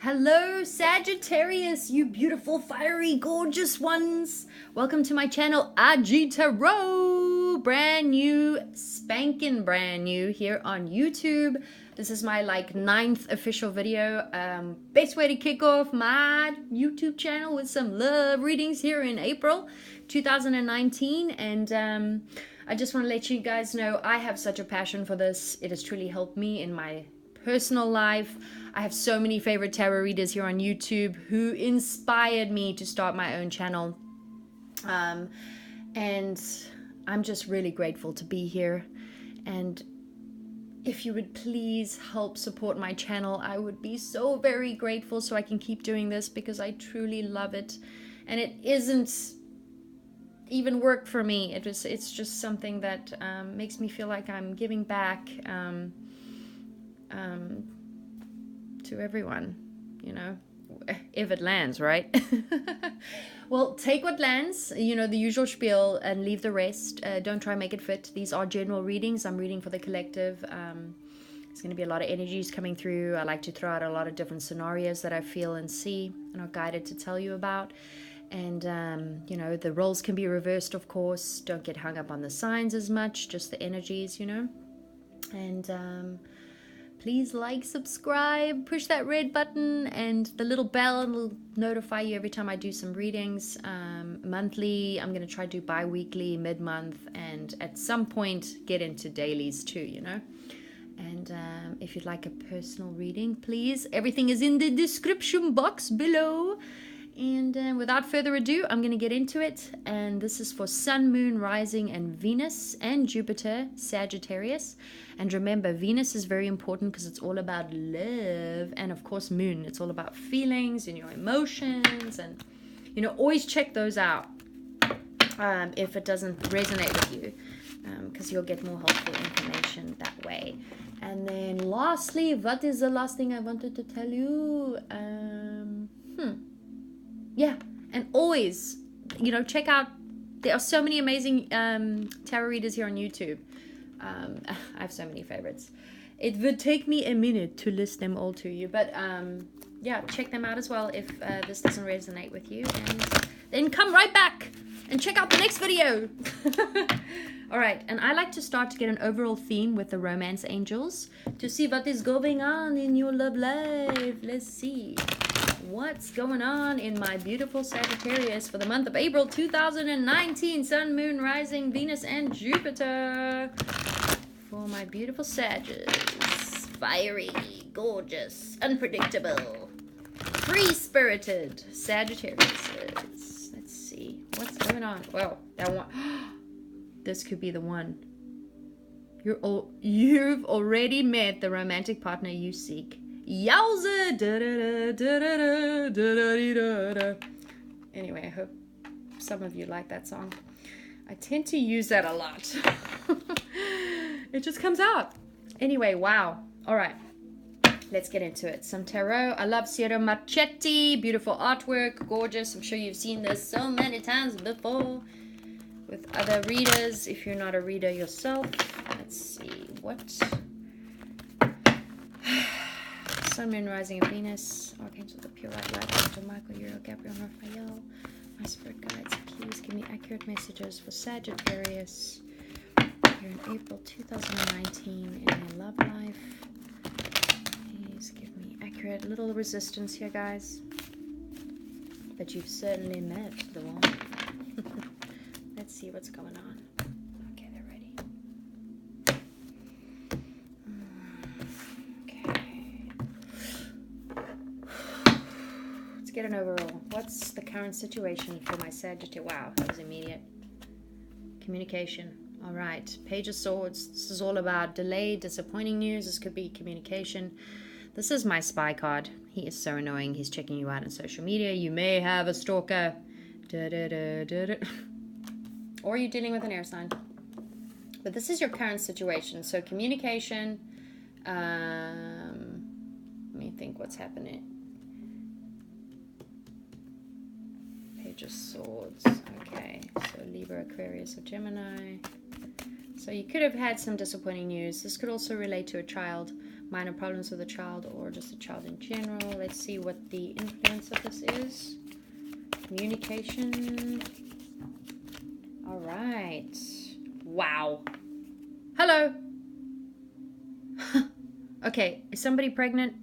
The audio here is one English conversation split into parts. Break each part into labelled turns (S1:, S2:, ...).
S1: Hello, Sagittarius, you beautiful, fiery, gorgeous ones. Welcome to my channel, IGTAROT. Brand new, spanking brand new here on YouTube. This is my 9th official video. Best way to kick off my YouTube channel with some love readings here in April 2019. And I just want to let you guys know I have such a passion for this. It has truly helped me in my personal life. I have so many favorite tarot readers here on YouTube who inspired me to start my own channel. And I'm just really grateful to be here. And if you would please help support my channel, I would be so very grateful so I can keep doing this because I truly love it. And it isn't even work for me. It's just something that makes me feel like I'm giving back to everyone, you know, if it lands, right? Well, take what lands, you know, the usual spiel, and leave the rest. Don't try and make it fit. These are general readings. I'm reading for the collective. There's going to be a lot of energies coming through. I like to throw out a lot of different scenarios that I feel and see and are guided to tell you about. And, you know, the roles can be reversed, of course. Don't get hung up on the signs as much, just the energies, you know. And please like, subscribe, push that red button and the little bell, and it'll notify you every time I do some readings. Monthly, I'm going to try to do bi-weekly, mid-month, and at some point get into dailies too, you know. And if you'd like a personal reading, please, everything is in the description box below. And without further ado, I'm going to get into it. And this is for Sun, Moon, Rising, and Venus and Jupiter, Sagittarius. And remember, Venus is very important because it's all about love. And of course, Moon, it's all about feelings and your emotions. And, you know, always check those out if it doesn't resonate with you, because you'll get more helpful information that way. And then lastly, what is the last thing I wanted to tell you? Yeah, and always, you know, check out, there are so many amazing tarot readers here on YouTube. I have so many favorites. It would take me a minute to list them all to you, but yeah, check them out as well if this doesn't resonate with you. And then come right back and check out the next video. All right, and I like to start to get an overall theme with the romance angels to see what is going on in your love life. Let's see what's going on in my beautiful Sagittarius for the month of April 2019. Sun, Moon, Rising, Venus, and Jupiter. For my beautiful Sagittarius. Fiery, gorgeous, unpredictable, free-spirited Sagittarius. Let's see what's going on. Well, that one. This could be the one. You've already met the romantic partner you seek. Yowza! Anyway, I hope some of you like that song. I tend to use that a lot. It just comes out. Anyway, wow. All right. Let's get into it. Some tarot. I love Sierra Marchetti. Beautiful artwork. Gorgeous. I'm sure you've seen this so many times before with other readers. If you're not a reader yourself. Let's see. What? Sun, Moon, Rising, and Venus, Archangel, the Pure White Light, Dr. Michael, Uriel, Gabriel, Raphael. My spirit guides, please give me accurate messages for Sagittarius here in April 2019 in their love life. Please give me accurate, little resistance here, guys. But you've certainly met the one. Let's see what's going on. Okay, they're ready. Get an overall. What's the current situation for my Sagittarius? Wow, that was immediate. Communication. All right. Page of Swords. This is all about delayed, disappointing news. This could be communication. This is my spy card. He is so annoying. He's checking you out on social media. You may have a stalker. Or you're dealing with an air sign. But this is your current situation. So communication. Let me think what's happening. Page of Swords. Okay, so Libra, Aquarius, or Gemini. So you could have had some disappointing news. This could also relate to a child. minor problems with a child or just a child in general. Let's see what the influence of this is. Communication. All right. Wow. Hello. Okay, is somebody pregnant?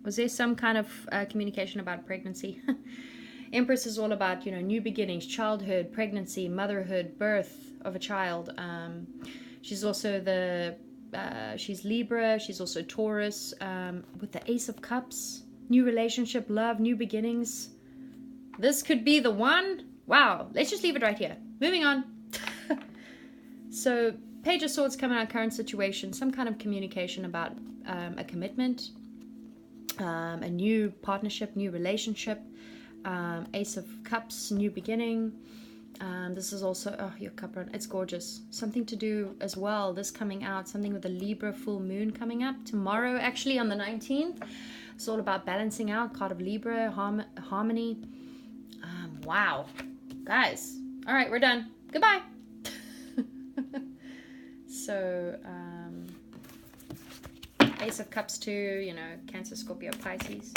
S1: Was there some kind of communication about pregnancy? Empress is all about, you know, new beginnings, childhood, pregnancy, motherhood, birth of a child. She's also she's Libra. She's also Taurus with the Ace of Cups. New relationship, love, new beginnings. This could be the one. Wow. Let's just leave it right here. Moving on. So Page of Swords coming out, current situation, some kind of communication about a commitment, a new partnership, new relationship. Ace of Cups, new beginning. This is also, oh, your cup run, it's gorgeous. Something to do as well, this coming out, something with the Libra full moon coming up tomorrow, actually on the 19th. It's all about balancing out, card of Libra, harmony. Wow. Guys, all right, we're done. Goodbye. So, Ace of Cups too, you know, Cancer, Scorpio, Pisces.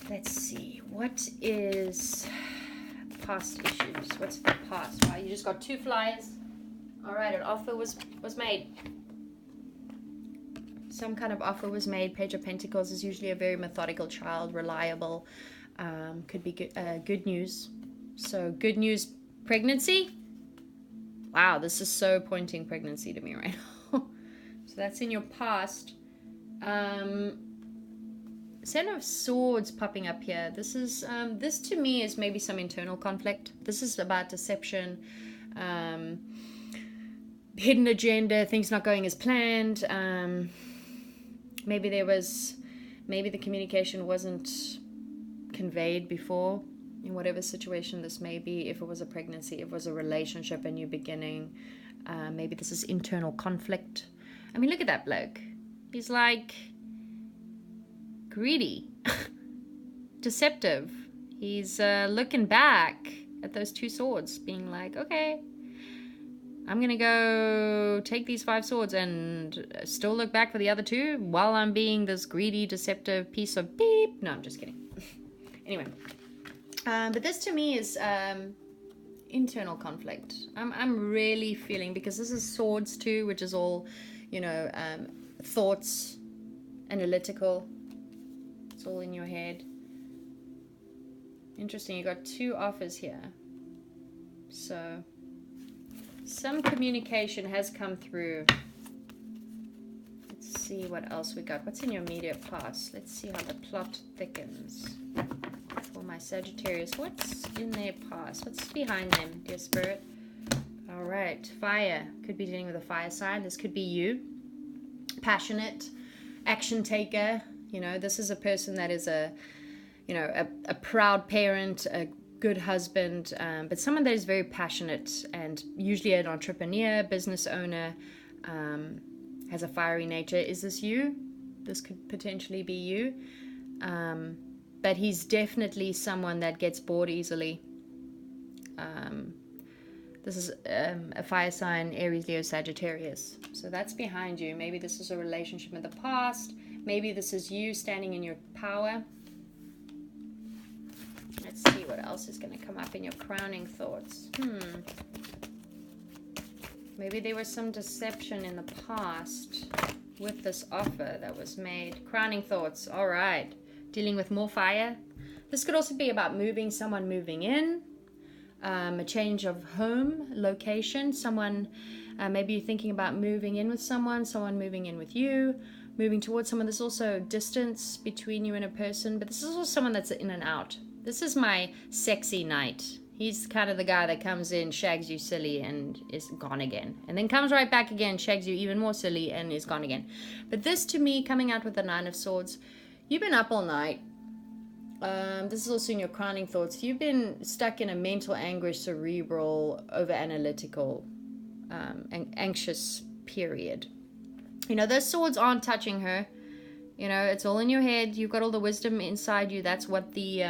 S1: Let's see, what is past issues? What's the past? Wow, you just got 2 flies. All right, an offer was made. Some kind of offer was made. Page of Pentacles is usually a very methodical child, reliable. Could be good news. So good news, pregnancy. Wow, this is so pointing pregnancy to me right now. So that's in your past. Ten of Swords popping up here. This is this to me is maybe some internal conflict. This is about deception, hidden agenda, things not going as planned. Maybe the communication wasn't conveyed before in whatever situation this may be. If it was a pregnancy, if it was a relationship, a new beginning, maybe this is internal conflict. I mean, look at that bloke. He's like greedy, deceptive. He's looking back at those 2 swords, being like, okay, I'm gonna go take these 5 swords and still look back for the other 2 while I'm being this greedy, deceptive piece of beep. No, I'm just kidding. Anyway, but this to me is internal conflict. I'm really feeling, because this is swords too, which is all, you know, thoughts, analytical. It's all in your head. Interesting, you got 2 offers here. So some communication has come through. Let's see what else we got. What's in your immediate past? Let's see how the plot thickens. For my Sagittarius, what's in their past? What's behind them, dear Spirit? All right, fire. Could be dealing with a fire sign. This could be you. Passionate, action taker. You know, this is a person that is a proud parent, a good husband, but someone that is very passionate and usually an entrepreneur, business owner, has a fiery nature. Is this you? This could potentially be you. But he's definitely someone that gets bored easily. This is a fire sign, Aries, Leo, Sagittarius. So that's behind you. Maybe this is a relationship in the past. Maybe this is you standing in your power. Let's see what else is going to come up in your crowning thoughts. Maybe there was some deception in the past with this offer that was made. Crowning thoughts. All right. Dealing with more fire. This could also be about someone moving in. A change of home, location. Someone, maybe you're thinking about moving in with someone moving in with you. Moving towards someone. There's also distance between you and a person, but this is also someone that's in and out. This is my sexy knight. He's kind of the guy that comes in, shags you silly, and is gone again. And then comes right back again, shags you even more silly, and is gone again. But this, to me, coming out with the 9 of Swords, you've been up all night. This is also in your crowning thoughts. You've been stuck in a mental anguish, cerebral, over-analytical, anxious period. You know, those swords aren't touching her. You know, it's all in your head. You've got all the wisdom inside you. That's what the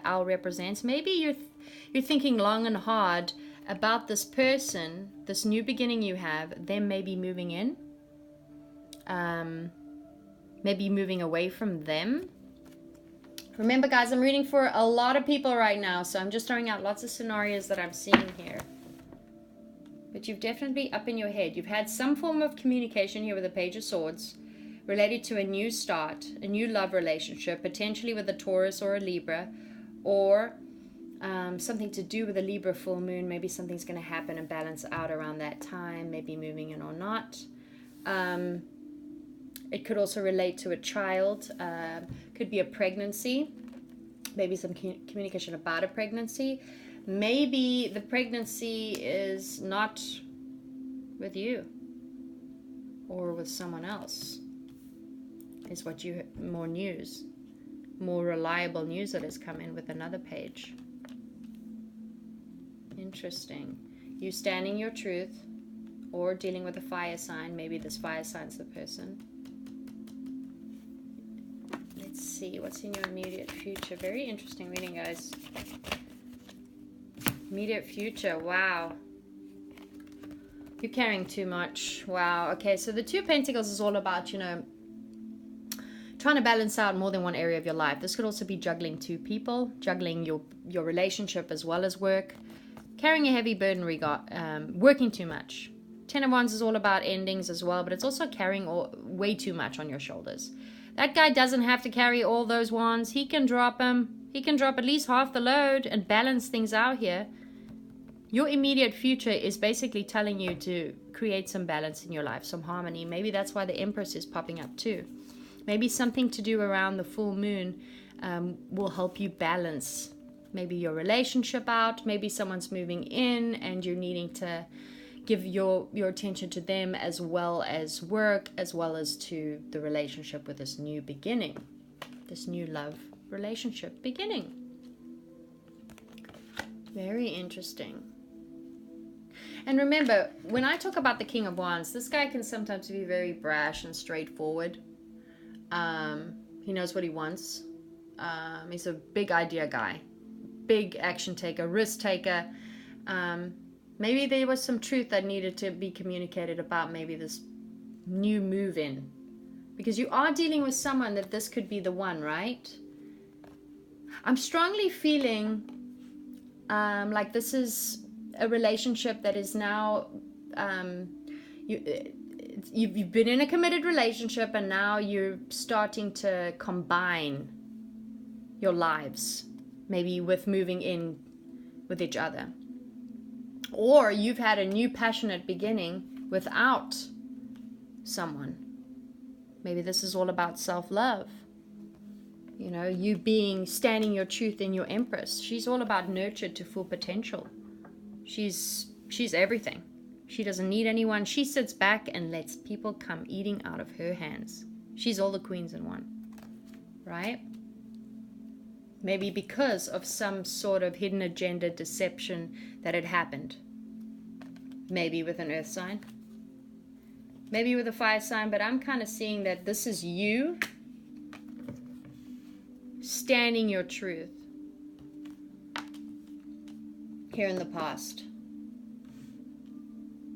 S1: owl represents. Maybe you're thinking long and hard about this person, this new beginning you have, them maybe moving in. Maybe moving away from them. Remember, guys, I'm reading for a lot of people right now, so I'm just throwing out lots of scenarios that I'm seeing here. But you've definitely up in your head. You've had some form of communication here with the Page of Swords related to a new start, a new love relationship, potentially with a Taurus or a Libra, or something to do with a Libra full moon. Maybe something's going to happen and balance out around that time, maybe moving in or not. It could also relate to a child. Could be a pregnancy. Maybe some communication about a pregnancy. Maybe the pregnancy is not with you or with someone else. Is what you, more news, more reliable news that has come in with another page. Interesting. You standing your truth or dealing with a fire sign. Maybe this fire sign's the person. Let's see what's in your immediate future. Very interesting reading, guys. Immediate future. Wow. You're carrying too much. Wow. Okay, so the Two of Pentacles is all about, you know, trying to balance out more than one area of your life. This could also be juggling two people, juggling your relationship as well as work, carrying a heavy burden, working too much. Ten of Wands is all about endings as well, but it's also carrying way too much on your shoulders. That guy doesn't have to carry all those wands. He can drop them. He can drop at least half the load and balance things out here. Your immediate future is basically telling you to create some balance in your life, some harmony. Maybe that's why the Empress is popping up too. Maybe something to do around the full moon will help you balance maybe your relationship out. Maybe someone's moving in and you're needing to give your attention to them as well as work, as well as to the relationship with this new beginning, this new love relationship beginning. Very interesting. And remember, when I talk about the King of Wands, this guy can sometimes be very brash and straightforward. He knows what he wants. He's a big idea guy, big action taker, risk taker. Maybe there was some truth that needed to be communicated about maybe this new move in, because you are dealing with someone that this could be the one, right? I'm strongly feeling like this is a relationship that is now you've been in a committed relationship and now you're starting to combine your lives, maybe with moving in with each other, or you've had a new passionate beginning without someone. Maybe this is all about self-love. You know, you standing your truth in your Empress. She's all about nurtured to full potential. She's everything. She doesn't need anyone. She sits back and lets people come eating out of her hands. She's all the queens in one, right? Maybe because of some sort of hidden agenda deception that had happened. Maybe with an earth sign. Maybe with a fire sign, but I'm kind of seeing that this is you standing your truth here in the past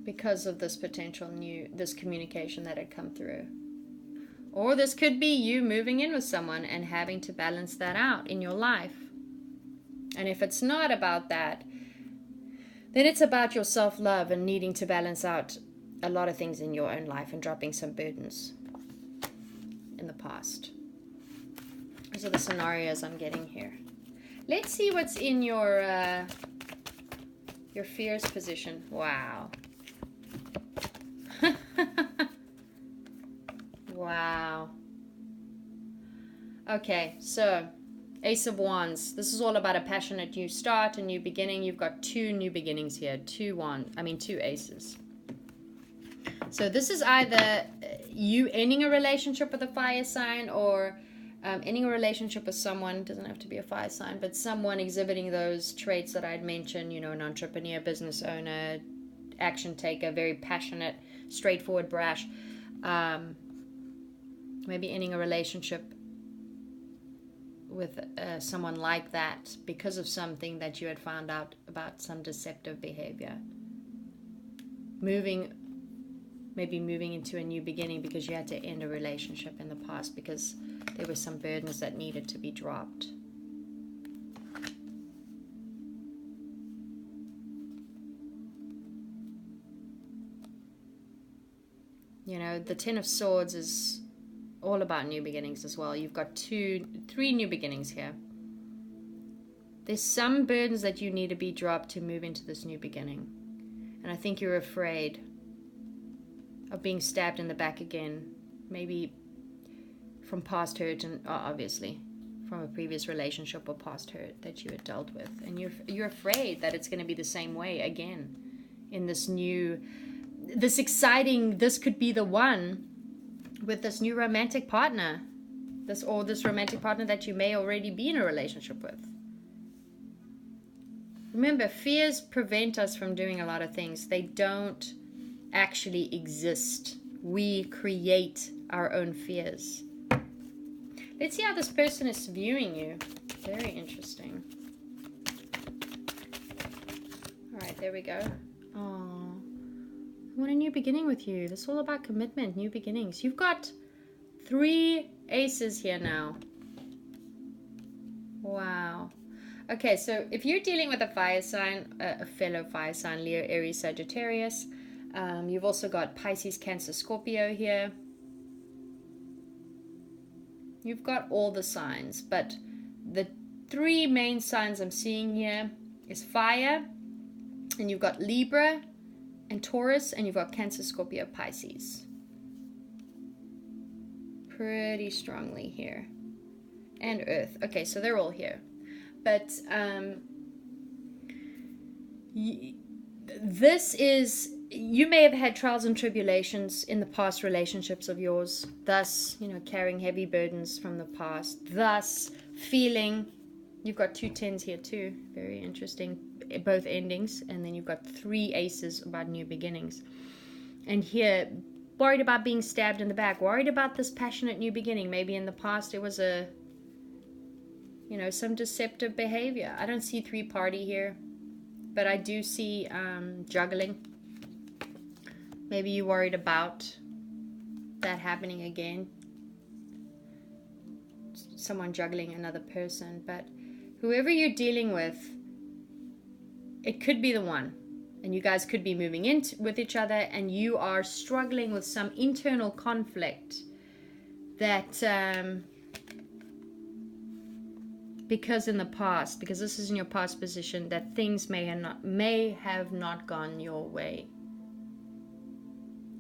S1: because of this potential this communication that had come through. Or this could be you moving in with someone and having to balance that out in your life. And if it's not about that, then it's about your self-love and needing to balance out a lot of things in your own life and dropping some burdens in the past. Those are the scenarios I'm getting here. Let's see what's in your fears position. Wow. Wow. Okay, so Ace of Wands. This is all about a passionate new start, a new beginning. You've got two new beginnings here. Two aces. So this is either you ending a relationship with a fire sign, or ending a relationship with someone. Doesn't have to be a fire sign, but someone exhibiting those traits that I'd mentioned, you know, an entrepreneur, business owner, action taker, very passionate, straightforward, brash. Maybe ending a relationship with someone like that because of something that you had found out about, some deceptive behavior. Moving maybe moving into a new beginning because you had to end a relationship in the past because there were some burdens that needed to be dropped. You know, the Ten of Swords is all about new beginnings as well. You've got three new beginnings here. There's some burdens that you need to be dropped to move into this new beginning. And I think you're afraid of being stabbed in the back again. Maybe from past hurt, and obviously from a previous relationship or past hurt that you had dealt with. And you're afraid that it's going to be the same way again in this exciting, this could be the one with this new romantic partner. This romantic partner that you may already be in a relationship with. Remember, fears prevent us from doing a lot of things. They don't actually exist. We create our own fears. Let's see how this person is viewing you. Very interesting. All right, there we go. Oh, I want a new beginning with you. This is all about commitment, new beginnings. You've got 3 aces here now. Wow. Okay, so if you're dealing with a fire sign, a fellow fire sign, Leo, Aries, Sagittarius, you've also got Pisces, Cancer, Scorpio here. You've got all the signs, but the 3 main signs I'm seeing here is fire, and you've got Libra and Taurus, and you've got Cancer, Scorpio, Pisces. Pretty strongly here. And Earth. Okay, so they're all here. But this is, you may have had trials and tribulations in the past relationships of yours, thus, you know, carrying heavy burdens from the past, thus feeling, you've got 2 tens here too, very interesting, both endings, and then you've got 3 aces about new beginnings. And here, worried about being stabbed in the back, worried about this passionate new beginning. Maybe in the past it was some deceptive behavior. I don't see 3-party here, but I do see juggling. Maybe you worried about that happening again. Someone juggling another person. But whoever you're dealing with, it could be the one. And you guys could be moving in with each other, and you are struggling with some internal conflict that... because in the past, because this is in your past position, that things may have not gone your way.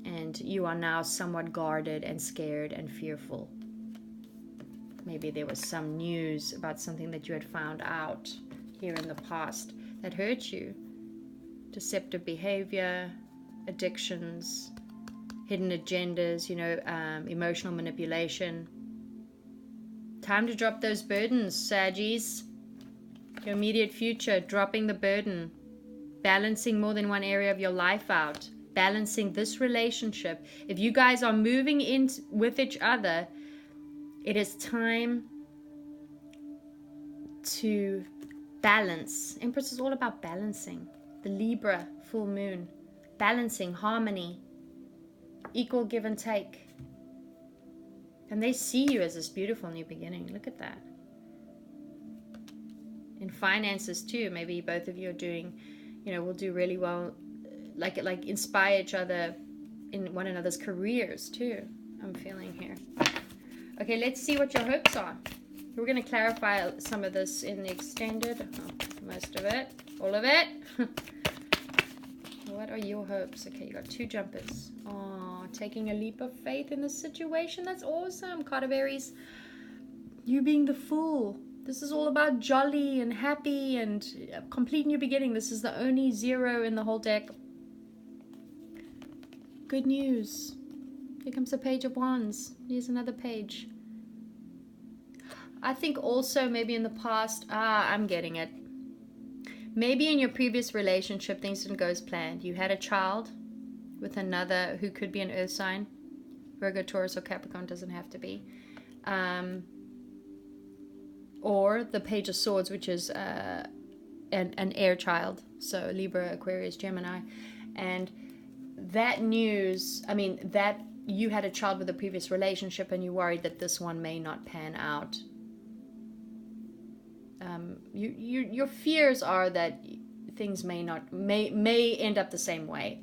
S1: And you are now somewhat guarded and scared and fearful. Maybe there was some news about something that you had found out here in the past that hurt you. Deceptive behavior, addictions, hidden agendas, emotional manipulation. Time to drop those burdens, Saggies. Your immediate future, dropping the burden. Balancing more than one area of your life out. Balancing this relationship. If you guys are moving in with each other, it is time to balance. Empress is all about balancing. The Libra full moon. Balancing, harmony. Equal give and take. And they see you as this beautiful new beginning. Look at that. In finances too, maybe both of you are doing, will do really well. Like inspire each other in one another's careers too. I'm feeling here. Okay, let's see what your hopes are. We're going to clarify some of this in the extended. Most of it. All of it. What are your hopes? Okay, you got 2 jumpers. Oh, taking a leap of faith in this situation. That's awesome. Card of Aries. You being the fool. This is all about jolly and happy and a complete new beginning. This is the only 0 in the whole deck. Good news. Here comes the Page of Wands. Here's another page. I think also maybe in the past, I'm getting it. Maybe in your previous relationship, things didn't go as planned. You had a child with another who could be an earth sign. Virgo, Taurus, or Capricorn, doesn't have to be. Or the Page of Swords, which is an air child. So Libra, Aquarius, Gemini. And that news, I mean, that you had a child with a previous relationship and you're worried that this one may not pan out. Your fears are that things may end up the same way.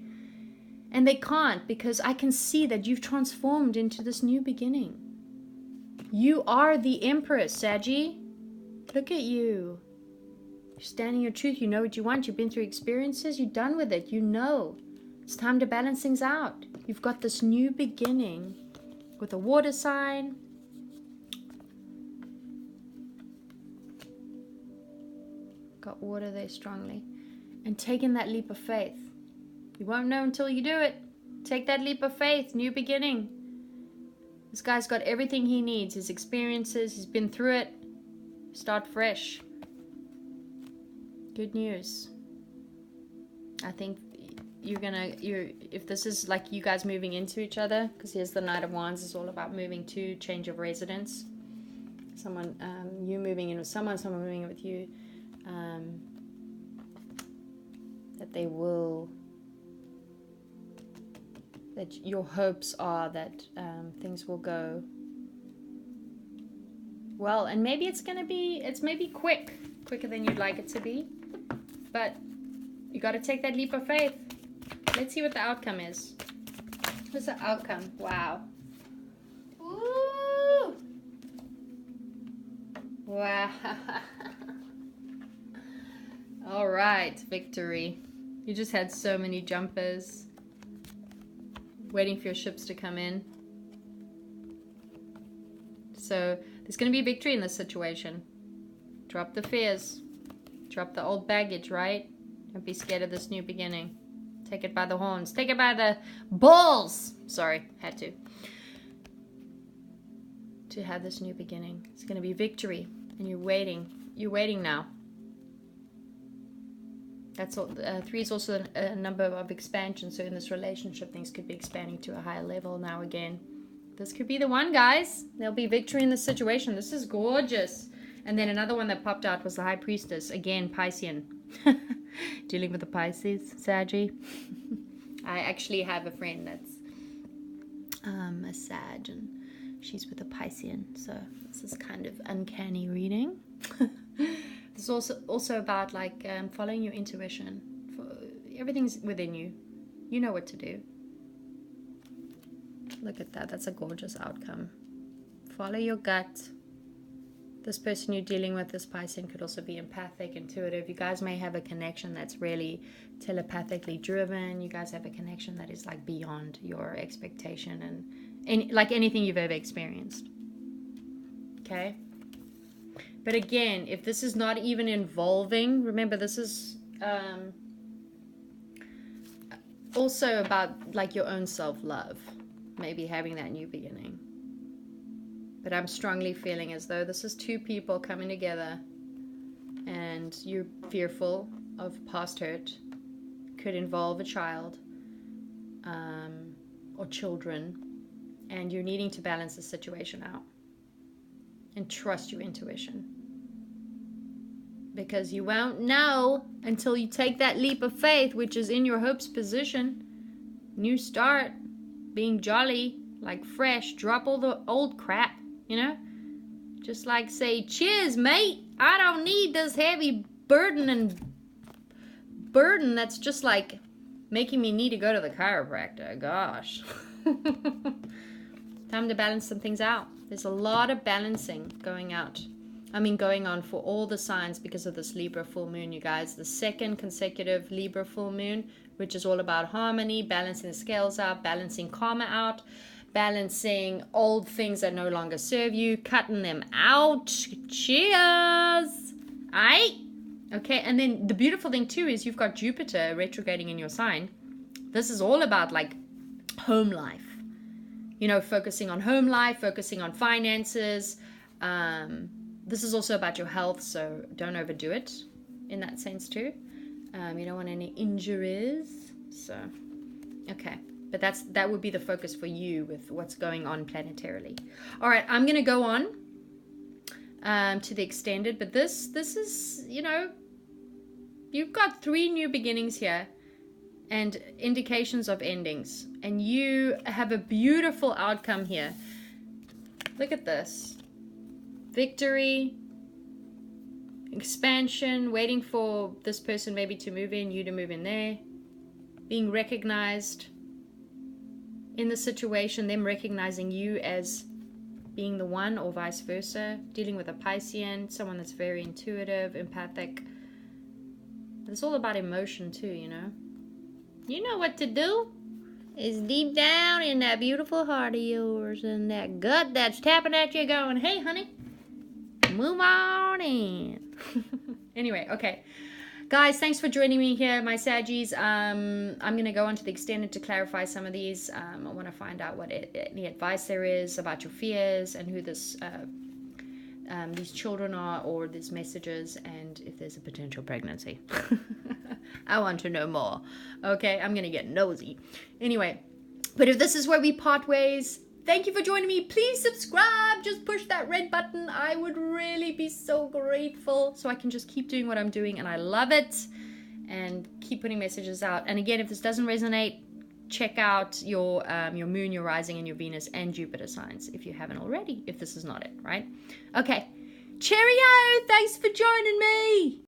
S1: And they can't, because I can see that you've transformed into this new beginning. You are the Empress, Saggy. Look at you. You're standing your truth. You know what you want. You've been through experiences. You're done with it. You know. It's time to balance things out. You've got this new beginning with a water sign. Got water there strongly. And taking that leap of faith. You won't know until you do it. Take that leap of faith. New beginning. This guy's got everything he needs. His experiences. He's been through it. Start fresh. Good news. I think if this is like you guys moving into each other, because here's the Knight of Wands, is all about moving to, change of residence. Someone, you moving in with someone moving in with you. That they will, that your hopes are that things will go well, and maybe it's maybe quicker than you'd like it to be, but you got to take that leap of faith. Let's see what the outcome is. What's the outcome? Wow. Ooh. Wow. All right, victory. You just had so many jumpers. Waiting for your ships to come in. So there's going to be victory in this situation. Drop the fears. Drop the old baggage, right? Don't be scared of this new beginning. Take it by the horns. Take it by the balls. Sorry, had to. To have this new beginning. It's going to be victory. And you're waiting. You're waiting now. That's all. 3 is also a number of expansion. So in this relationship, things could be expanding to a higher level now again. This could be the one, guys. There'll be victory in this situation. This is gorgeous. And then another one that popped out was the High Priestess. Again, Piscean. Dealing with the Pisces, Saggy. I actually have a friend that's a Sag, and she's with a Piscean. So this is kind of uncanny reading. This is also about like following your intuition. Everything's within you. You know what to do. Look at that. That's a gorgeous outcome. Follow your gut. This person you're dealing with, this Piscean, could also be empathic, intuitive. You guys may have a connection that's really telepathically driven. You guys have a connection that is like beyond your expectation and like anything you've ever experienced. Okay? But again, if this is not even involving, remember this is also about like your own self-love. Maybe having that new beginning. But I'm strongly feeling as though this is 2 people coming together and you're fearful of past hurt. Could involve a child or children, and you're needing to balance the situation out and trust your intuition, because you won't know until you take that leap of faith, which is in your hopes position. New start, being jolly, like fresh, drop all the old crap. You know, just like say, cheers, mate. I don't need this heavy burden that's just like making me need to go to the chiropractor. Gosh. Time to balance some things out. There's a lot of balancing going on for all the signs because of this Libra full moon, you guys. The 2nd consecutive Libra full moon, which is all about harmony, balancing the scales out, balancing karma out, balancing old things that no longer serve you, cutting them out. Cheers! Aight? Okay, and then the beautiful thing too is you've got Jupiter retrograding in your sign. This is all about like home life. You know, focusing on home life, focusing on finances. This is also about your health, so don't overdo it in that sense too. You don't want any injuries. So, okay. But that would be the focus for you with what's going on planetarily. All right, I'm going to go on to the extended. But this is, you know, you've got 3 new beginnings here. and indications of endings. And you have a beautiful outcome here. Look at this. Victory, expansion, waiting for this person maybe to move in, you to move in there, being recognized in the situation, them recognizing you as being the one, or vice versa, dealing with a Piscean, someone that's very intuitive, empathic. It's all about emotion too, you know. You know what to do. It's deep down in that beautiful heart of yours and that gut that's tapping at you going, hey, honey, move on in. Anyway, okay. Guys, thanks for joining me here, my Saggies. I'm going to go on to the extended to clarify some of these. I want to find out what any advice there is about your fears and who this these children are, or these messages, and if there's a potential pregnancy. I want to know more. Okay, I'm going to get nosy. Anyway, but if this is where we part ways, thank you for joining me. Please subscribe. Just push that red button. I would really be so grateful, so I can just keep doing what I'm doing, and I love it, and keep putting messages out. And again, if this doesn't resonate, check out your moon, your rising, and your Venus and Jupiter signs if you haven't already, if this is not it, right? Okay. Cheerio. Thanks for joining me.